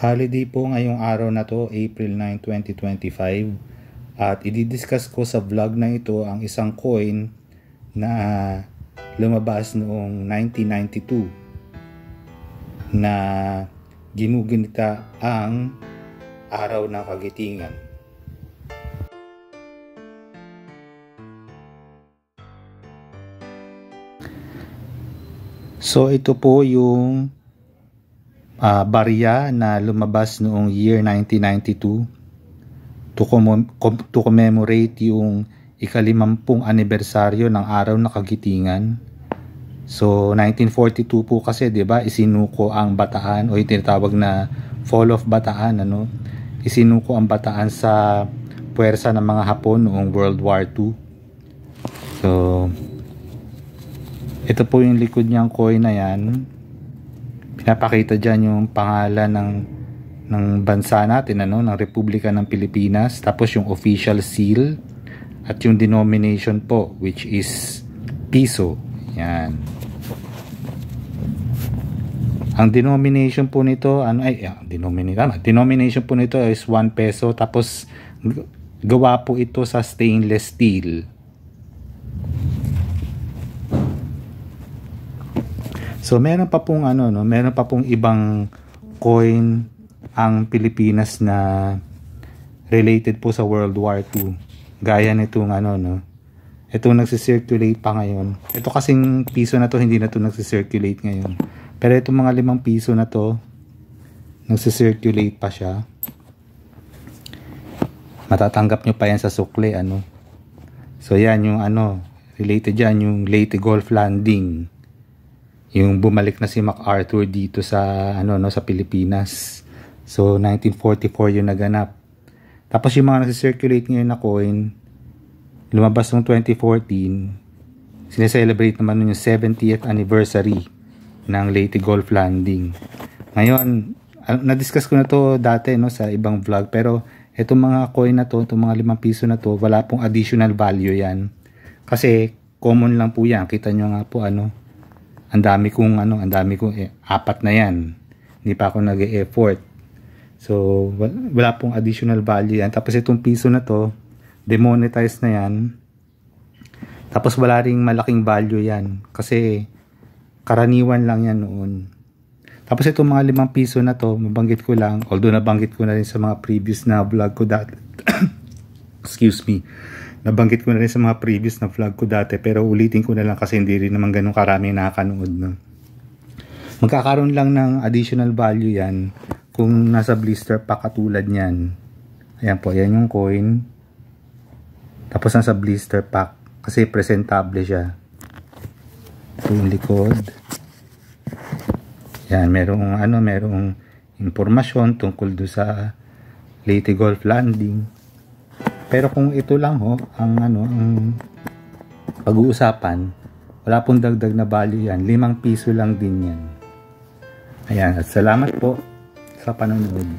Holiday po ngayong araw na to, April 9, 2025. At i-discuss ko sa vlog na ito ang isang coin na lumabas noong 1992 na ginugunita ang araw ng kagitingan. So ito po yung barya na lumabas noong year 1992 to commemorate yung ika-50 anibersaryo ng araw ng kagitingan. So 1942 po kasi, 'di ba, isinuko ang Bataan o yung tinatawag na Fall of Bataan, Isinuko ang Bataan sa puwersa ng mga Hapon noong World War II. So ito po yung likod niyang coin na yan. Pinapakita dyan yung pangalan ng bansa natin, ng Republika ng Pilipinas. Tapos yung official seal at yung denomination po, which is piso. Yan. Ang denomination po nito, denomination po nito is 1 peso. Tapos gawa po ito sa stainless steel. So meron pa pong meron pa pong ibang coin ang Pilipinas na related po sa World War II. Gaya nitong itong nagsi-circulate pa ngayon. Ito kasing piso na to, hindi na to nagsi-circulate ngayon. Pero itong mga 5 piso na to, nagsi-circulate pa siya. Matatanggap nyo pa yan sa sukle, So yan yung related yan, yung Leyte Gulf Landing. Yung bumalik na si MacArthur dito sa sa Pilipinas. So 1944 yung naganap. Tapos yung mga nagsi-circulate ngayon na coin, lumabas noong 2014. Sineselebrate naman yung 70th anniversary ng Leyte Gulf Landing. Ngayon, na-discuss ko na to dati sa ibang vlog, pero itong mga coin na to, itong mga 5 piso na to, wala pong additional value yan. Kasi common lang po yan. Kita nyo nga po ang dami kong 4 na yan. Hindi pa ako nag-e-effort. So wala pong additional value yan. Tapos itong piso na to, demonetized na yan. Tapos wala ring malaking value yan. Kasi karaniwan lang yan noon. Tapos itong mga 5 piso na to, mabanggit ko lang, although nabanggit ko na rin sa mga previous na vlog ko dati. Excuse me. Nabanggit ko na rin sa mga previous na vlog ko dati, pero ulitin ko na lang kasi hindi rin naman ganun karami nakakanood. Magkakaroon lang ng additional value yan kung nasa blister pack katulad nyan. Ayan po, yan yung coin. Tapos nasa blister pack kasi presentable siya. Ito yung likod. Yan, merong impormasyon tungkol do sa Leyte Gulf Landing. Pero kung ito lang ang pag-uusapan, wala pong dagdag na value yan. 5 piso lang din yan. Ayan, at salamat po sa panonood.